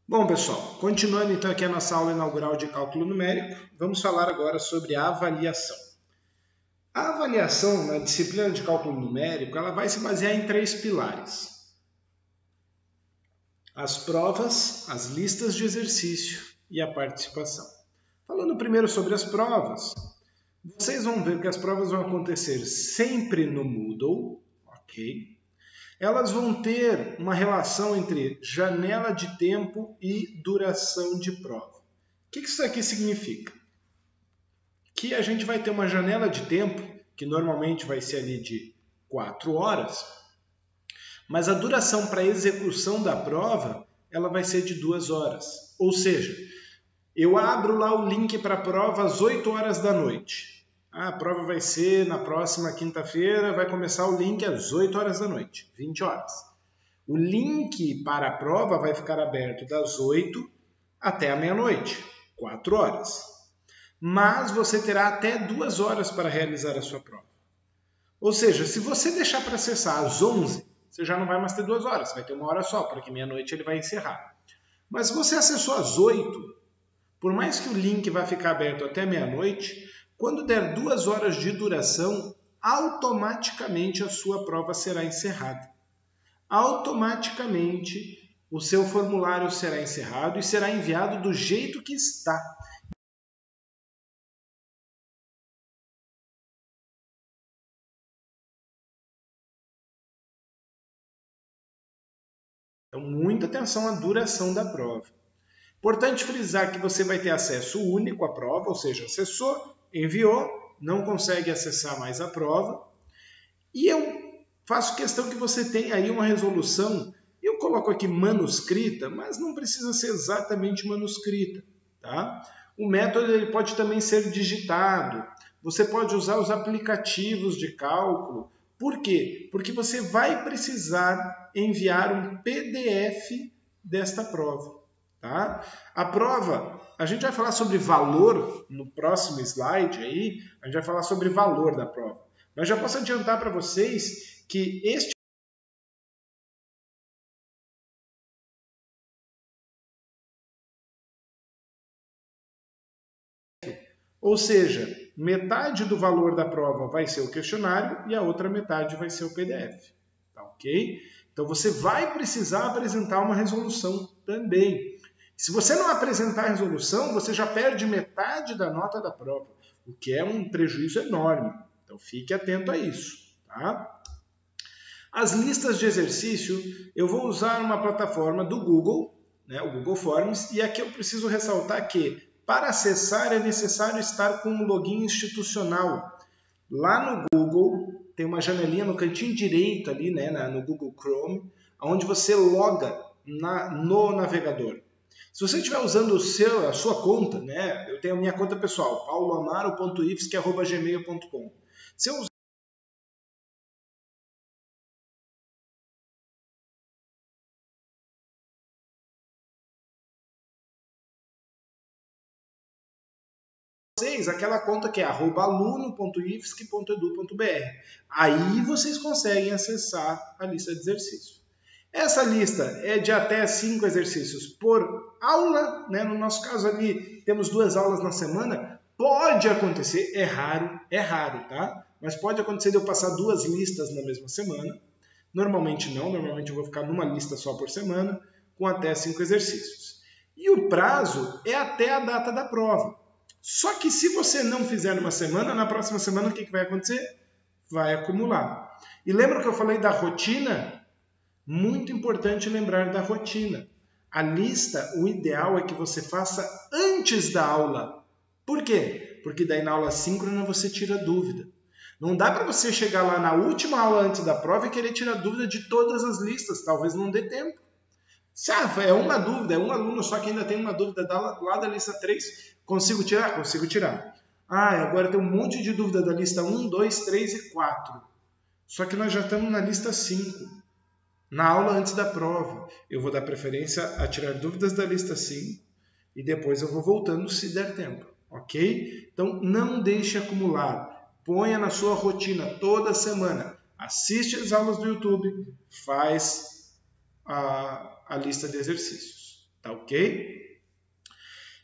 Bom, pessoal, continuando então aqui a nossa aula inaugural de cálculo numérico, vamos falar agora sobre a avaliação. A avaliação na disciplina de cálculo numérico, ela vai se basear em três pilares: as provas, as listas de exercício e a participação. Falando primeiro sobre as provas, vocês vão ver que as provas vão acontecer sempre no Moodle, ok? Elas vão ter uma relação entre janela de tempo e duração de prova. O que isso aqui significa? Que a gente vai ter uma janela de tempo, que normalmente vai ser ali de 4 horas, mas a duração para a execução da prova ela vai ser de 2 horas. Ou seja, eu abro lá o link para a prova às 8 horas da noite. A prova vai ser na próxima quinta-feira, vai começar o link às 8 horas da noite, 20 horas. O link para a prova vai ficar aberto das 8 até a meia-noite, 4 horas. Mas você terá até 2 horas para realizar a sua prova. Ou seja, se você deixar para acessar às 11, você já não vai mais ter 2 horas, você vai ter 1 hora só, porque meia-noite ele vai encerrar. Mas se você acessou às 8, por mais que o link vá ficar aberto até meia-noite, quando der 2 horas de duração, automaticamente a sua prova será encerrada. Automaticamente o seu formulário será encerrado e será enviado do jeito que está. Então, muita atenção à duração da prova. Importante frisar que você vai ter acesso único à prova, ou seja, acessou, enviou, não consegue acessar mais a prova. E eu faço questão que você tenha aí uma resolução. Eu coloco aqui manuscrita, mas não precisa ser exatamente manuscrita, tá? O método ele pode também ser digitado. Você pode usar os aplicativos de cálculo. Por quê? Porque você vai precisar enviar um PDF desta prova, tá? A prova, a gente vai falar sobre valor no próximo slide aí, a gente vai falar sobre valor da prova. Mas já posso adiantar para vocês que este ou seja, metade do valor da prova vai ser o questionário e a outra metade vai ser o PDF. Tá ok? Então você vai precisar apresentar uma resolução também. Se você não apresentar a resolução, você já perde metade da nota da prova, o que é um prejuízo enorme. Então fique atento a isso. Tá? As listas de exercício, eu vou usar uma plataforma do Google, né, o Google Forms, e aqui eu preciso ressaltar que para acessar é necessário estar com um login institucional. Lá no Google tem uma janelinha no cantinho direito ali, né, no Google Chrome, onde você loga no navegador. Se você estiver usando a sua conta, né, eu tenho a minha conta pessoal, pauloamaro.ifsc@gmail.com. Se eu vocês aquela conta que é @aluno.ifsc.edu.br. Aí vocês conseguem acessar a lista de exercícios. Essa lista é de até 5 exercícios por aula, né? No nosso caso ali temos 2 aulas na semana. Pode acontecer, é raro, tá? Mas pode acontecer de eu passar 2 listas na mesma semana. Normalmente não, normalmente eu vou ficar numa lista só por semana, com até 5 exercícios. E o prazo é até a data da prova. Só que se você não fizer numa semana, na próxima semana o que vai acontecer? Vai acumular. E lembra que eu falei da rotina? Muito importante lembrar da rotina. A lista, o ideal é que você faça antes da aula. Por quê? Porque daí na aula síncrona você tira dúvida. Não dá para você chegar lá na última aula antes da prova e querer tirar dúvida de todas as listas. Talvez não dê tempo. Se é uma dúvida, é um aluno só que ainda tem uma dúvida lá da lista 3, consigo tirar? Consigo tirar. Agora tem um monte de dúvida da lista 1, 2, 3 e 4. Só que nós já estamos na lista 5. Na aula antes da prova, eu vou dar preferência a tirar dúvidas da lista 5 e depois eu vou voltando se der tempo, ok? Então não deixe acumular, ponha na sua rotina toda semana, assiste as aulas do YouTube, faz a lista de exercícios. tá ok?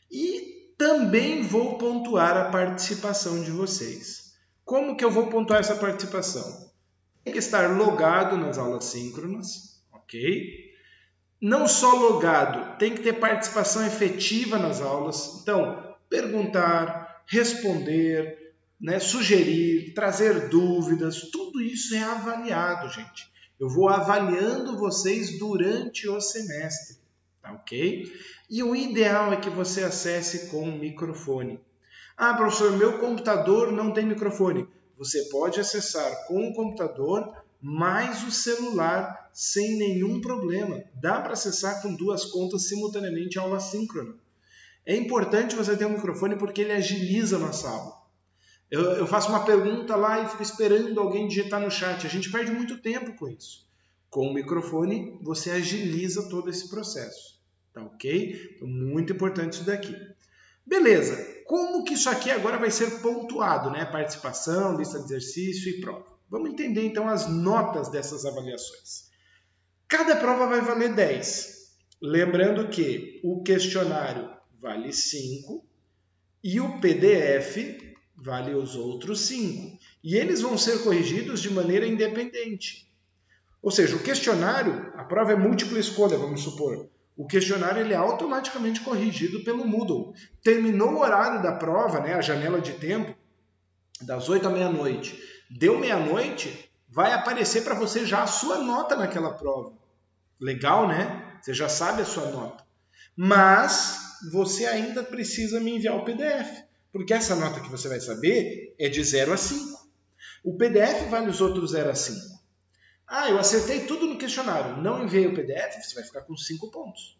E também vou pontuar a participação de vocês. Como que eu vou pontuar essa participação? Tem que estar logado nas aulas síncronas, ok? Não só logado, tem que ter participação efetiva nas aulas. Então, perguntar, responder, né, sugerir, trazer dúvidas, tudo isso é avaliado, gente. Eu vou avaliando vocês durante o semestre, tá ok? E o ideal é que você acesse com um microfone. Ah, professor, meu computador não tem microfone. Você pode acessar com o computador mais o celular sem nenhum problema. Dá para acessar com duas contas simultaneamente a aula síncrona. É importante você ter um microfone porque ele agiliza a nossa aula. Eu faço uma pergunta lá e fico esperando alguém digitar no chat. A gente perde muito tempo com isso. Com o microfone, você agiliza todo esse processo. Tá ok? Então, muito importante isso daqui. Beleza. Como que isso aqui agora vai ser pontuado, né? Participação, lista de exercício e prova. Vamos entender então as notas dessas avaliações. Cada prova vai valer 10. Lembrando que o questionário vale 5 e o PDF vale os outros 5. E eles vão ser corrigidos de maneira independente. Ou seja, o questionário, a prova é múltipla escolha, vamos supor. O questionário ele é automaticamente corrigido pelo Moodle. Terminou o horário da prova, né, a janela de tempo, das 8 à meia-noite. Deu meia-noite, vai aparecer para você já a sua nota naquela prova. Legal, né? Você já sabe a sua nota. Mas você ainda precisa me enviar o PDF, porque essa nota que você vai saber é de 0 a 5. O PDF vale os outros 0 a 5. Ah, eu acertei tudo no questionário, não enviei o PDF, você vai ficar com 5 pontos.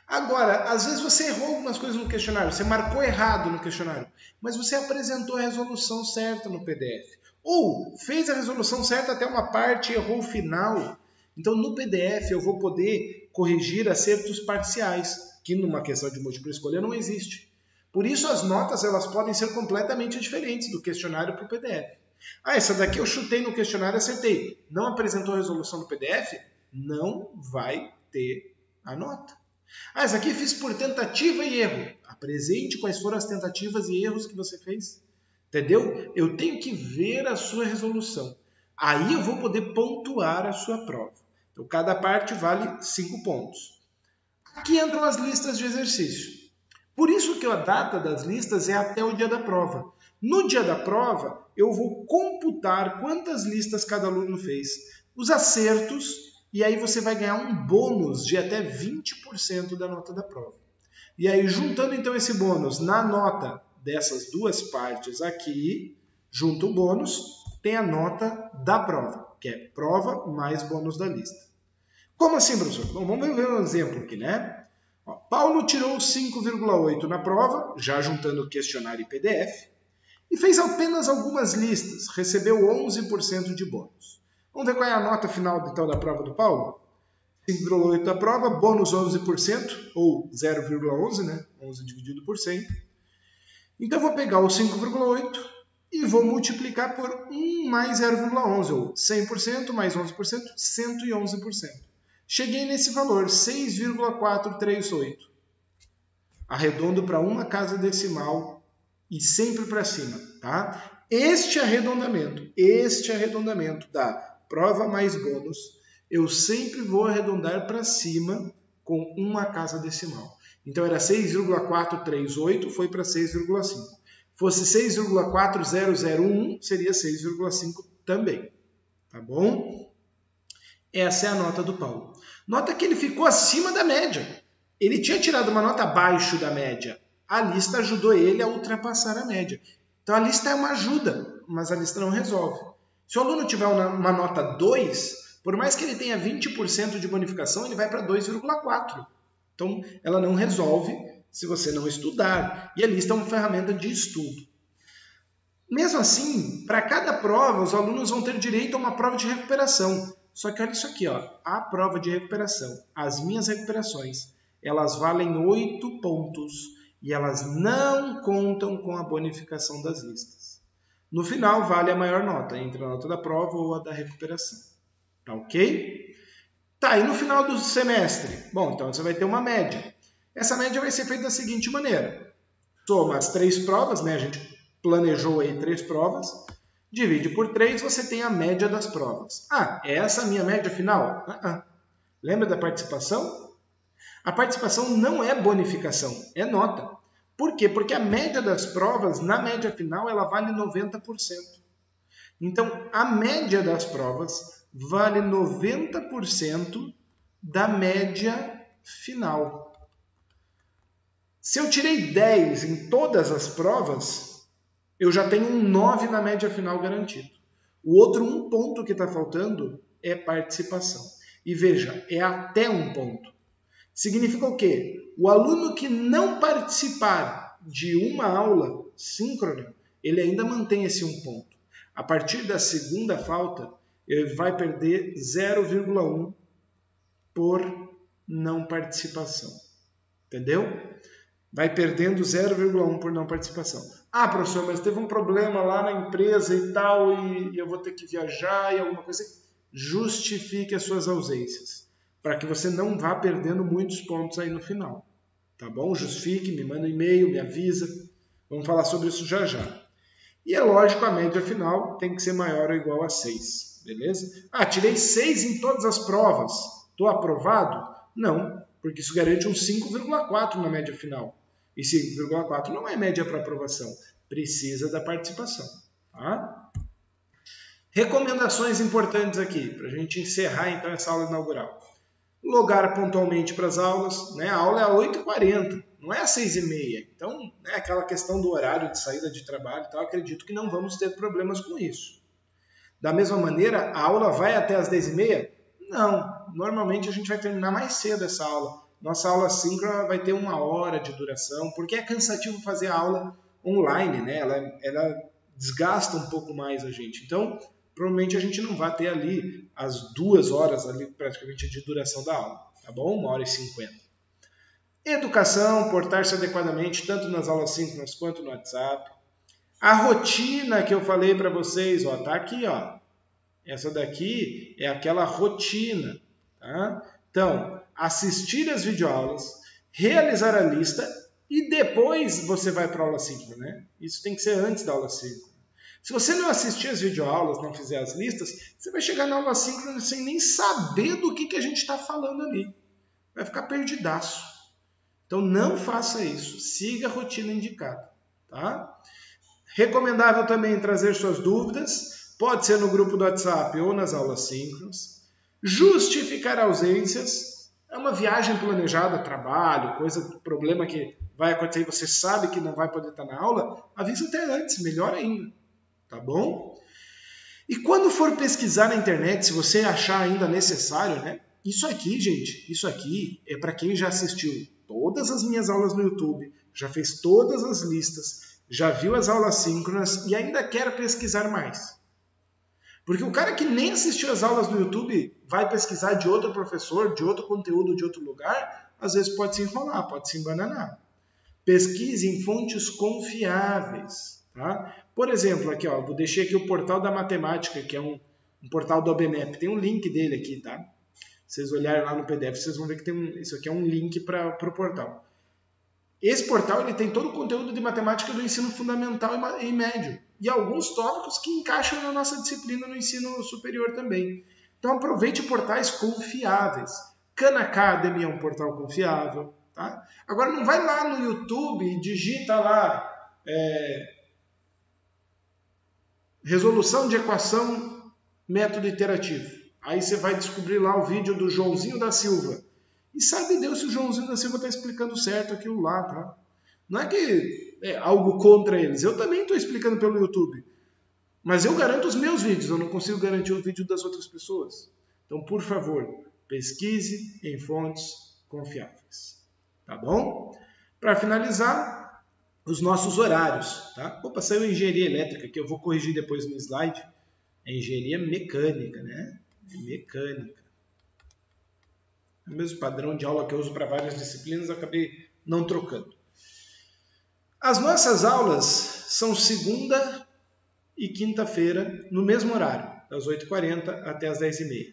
Agora, às vezes você errou algumas coisas no questionário, você marcou errado no questionário, mas você apresentou a resolução certa no PDF. Ou fez a resolução certa até uma parte e errou o final. Então, no PDF eu vou poder corrigir acertos parciais, que numa questão de múltipla escolha não existe. Por isso, as notas elas podem ser completamente diferentes do questionário para o PDF. Ah, essa daqui eu chutei no questionário e acertei. Não apresentou a resolução no PDF? Não vai ter a nota. Ah, essa aqui eu fiz por tentativa e erro. Apresente quais foram as tentativas e erros que você fez. Entendeu? Eu tenho que ver a sua resolução. Aí eu vou poder pontuar a sua prova. Então, cada parte vale 5 pontos. Aqui entram as listas de exercício. Por isso que a data das listas é até o dia da prova. No dia da prova, eu vou computar quantas listas cada aluno fez, os acertos, e aí você vai ganhar um bônus de até 20% da nota da prova. E aí, juntando então esse bônus na nota dessas duas partes aqui, junto o bônus, tem a nota da prova, que é prova mais bônus da lista. Como assim, professor? Bom, vamos ver um exemplo aqui, né? Ó, Paulo tirou 5,8 na prova, já juntando o questionário e PDF, e fez apenas algumas listas, recebeu 11% de bônus. Vamos ver qual é a nota final então, da prova do Paulo? 5,8 da prova, bônus 11%, ou 0,11, né? 11 dividido por 100. Então, eu vou pegar o 5,8 e vou multiplicar por 1 mais 0,11, ou 100% mais 11%, 111%. Cheguei nesse valor, 6,438. Arredondo para uma casa decimal e sempre para cima, tá? Este arredondamento da prova mais bônus, eu sempre vou arredondar para cima com uma casa decimal. Então era 6,438, foi para 6,5. Fosse 6,4001, seria 6,5 também, tá bom? Essa é a nota do Paulo. Nota que ele ficou acima da média. Ele tinha tirado uma nota abaixo da média. A lista ajudou ele a ultrapassar a média. Então a lista é uma ajuda, mas a lista não resolve. Se o aluno tiver uma nota 2, por mais que ele tenha 20% de bonificação, ele vai para 2,4. Então ela não resolve se você não estudar. E a lista é uma ferramenta de estudo. Mesmo assim, para cada prova, os alunos vão ter direito a uma prova de recuperação. Só que olha isso aqui, ó, a prova de recuperação, as minhas recuperações, elas valem 8 pontos e elas não contam com a bonificação das listas. No final, vale a maior nota, entre a nota da prova ou a da recuperação. Tá ok? Tá, e no final do semestre? Bom, então você vai ter uma média. Essa média vai ser feita da seguinte maneira. Soma as 3 provas, né? A gente planejou aí 3 provas. Divide por 3, você tem a média das provas. Ah, é essa a minha média final? Lembra da participação? A participação não é bonificação, é nota. Por quê? Porque a média das provas, na média final, ela vale 90%. Então, a média das provas vale 90% da média final. Se eu tirei 10 em todas as provas, eu já tenho um 9 na média final garantido. O outro 1 ponto que está faltando é participação. E veja, é até 1 ponto. Significa o quê? O aluno que não participar de uma aula síncrona, ele ainda mantém esse 1 ponto. A partir da segunda falta, ele vai perder 0,1 por não participação. Entendeu? Vai perdendo 0,1 por não participação. Ah, professor, mas teve um problema lá na empresa e tal, e eu vou ter que viajar e alguma coisa. Justifique as suas ausências, para que você não vá perdendo muitos pontos aí no final. Tá bom? Justifique, me manda um e-mail, me avisa. Vamos falar sobre isso já já. E é lógico, a média final tem que ser maior ou igual a 6. Beleza? Ah, tirei 6 em todas as provas. Estou aprovado? Não, porque isso garante um 5,4 na média final. E 5,4 não é média para aprovação. Precisa da participação. Tá? Recomendações importantes aqui, para a gente encerrar então essa aula inaugural. Logar pontualmente para as aulas. Né? A aula é às 8h40, não é às 6h30. Então, né, aquela questão do horário de saída de trabalho, então, acredito que não vamos ter problemas com isso. Da mesma maneira, a aula vai até às 10h30? Não, normalmente a gente vai terminar mais cedo essa aula. Nossa aula síncrona vai ter 1 hora de duração, porque é cansativo fazer a aula online, né? Ela desgasta um pouco mais a gente. Então, provavelmente a gente não vai ter ali as 2 horas ali praticamente de duração da aula, tá bom? 1h50. Educação, portar-se adequadamente, tanto nas aulas síncronas quanto no WhatsApp. A rotina que eu falei para vocês, ó, tá aqui, ó. Essa daqui é aquela rotina, tá? Então, assistir as videoaulas, realizar a lista e depois você vai para a aula síncrona, né? Isso tem que ser antes da aula síncrona. Se você não assistir as videoaulas, não fizer as listas, você vai chegar na aula síncrona sem nem saber do que a gente está falando ali. Vai ficar perdidaço. Então, não faça isso. Siga a rotina indicada, tá? Recomendável também trazer suas dúvidas. Pode ser no grupo do WhatsApp ou nas aulas síncronas. Justificar ausências. É uma viagem planejada, trabalho, problema que vai acontecer e você sabe que não vai poder estar na aula, avisa até antes, melhor ainda. Tá bom? E quando for pesquisar na internet, se você achar ainda necessário, né? Isso aqui, gente, isso aqui é para quem já assistiu todas as minhas aulas no YouTube, já fez todas as listas, já viu as aulas síncronas e ainda quer pesquisar mais. Porque o cara que nem assistiu as aulas no YouTube vai pesquisar de outro professor, de outro conteúdo, de outro lugar, às vezes pode se enrolar, pode se embananar. Pesquise em fontes confiáveis. Tá? Por exemplo, aqui, ó, vou deixar aqui o portal da matemática, que é um portal do ABMEP. Tem um link dele aqui, tá? Se vocês olharem lá no PDF, vocês vão ver que isso aqui é um link para o portal. Esse portal ele tem todo o conteúdo de matemática do ensino fundamental e médio. E alguns tópicos que encaixam na nossa disciplina no ensino superior também. Então aproveite portais confiáveis. Khan Academy é um portal confiável. Tá? Agora não vai lá no YouTube e digita lá resolução de equação método iterativo. Aí você vai descobrir lá o vídeo do Joãozinho da Silva. E sabe Deus se o Joãozinho da Silva está explicando certo aquilo lá, tá? Não é que é algo contra eles. Eu também estou explicando pelo YouTube. Mas eu garanto os meus vídeos, eu não consigo garantir o vídeo das outras pessoas. Então, por favor, pesquise em fontes confiáveis. Tá bom? Para finalizar, os nossos horários. Tá? Opa, saiu engenharia elétrica, que eu vou corrigir depois no slide. É engenharia mecânica, né? É mecânica. É o mesmo padrão de aula que eu uso para várias disciplinas, eu acabei não trocando. As nossas aulas são segunda e quinta-feira, no mesmo horário, das 8h40 até as 10h30.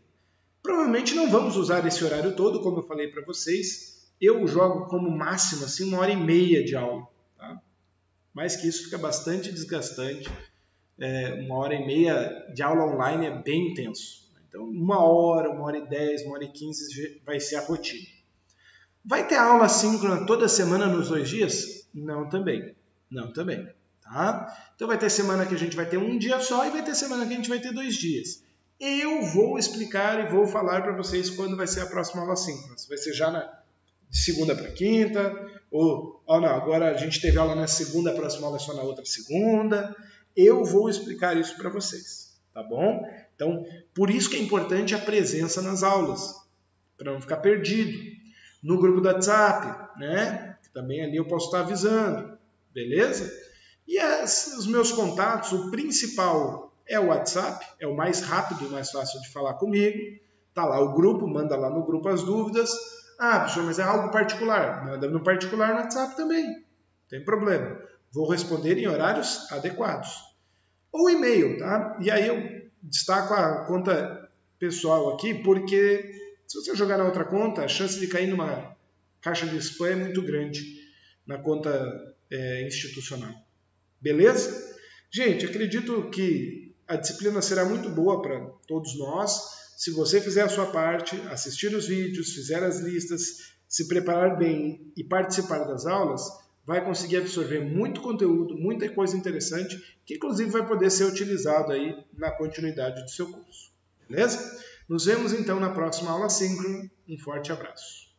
Provavelmente não vamos usar esse horário todo, como eu falei para vocês. Eu jogo como máximo assim 1h30 de aula. Tá? Mais que isso fica bastante desgastante. 1h30 de aula online é bem intenso. Então 1h, 1h10, 1h15 vai ser a rotina. Vai ter aula síncrona toda semana nos 2 dias? Não também. Não também. Tá? Então vai ter semana que a gente vai ter um dia só e vai ter semana que a gente vai ter 2 dias. Eu vou explicar e vou falar para vocês quando vai ser a próxima aula síncrona. Vai ser já de segunda para quinta, ou não, agora a gente teve aula na segunda, a próxima aula é só na outra segunda. Eu vou explicar isso para vocês, tá bom? Então, por isso que é importante a presença nas aulas, para não ficar perdido. No grupo do WhatsApp, né? Que também ali eu posso estar avisando, beleza? E os meus contatos, o principal é o WhatsApp, é o mais rápido e mais fácil de falar comigo. Tá lá o grupo, manda lá no grupo as dúvidas. Ah, professor, mas é algo particular. Manda no particular no WhatsApp também, não tem problema. Vou responder em horários adequados. Ou e-mail, tá? E aí eu destaco a conta pessoal aqui, porque se você jogar na outra conta, a chance de cair numa caixa de spam é muito grande na conta institucional. Beleza? Gente, acredito que a disciplina será muito boa para todos nós. Se você fizer a sua parte, assistir os vídeos, fizer as listas, se preparar bem e participar das aulas, vai conseguir absorver muito conteúdo, muita coisa interessante, que inclusive vai poder ser utilizado aí na continuidade do seu curso. Beleza? Nos vemos então na próxima aula síncrona. Um forte abraço.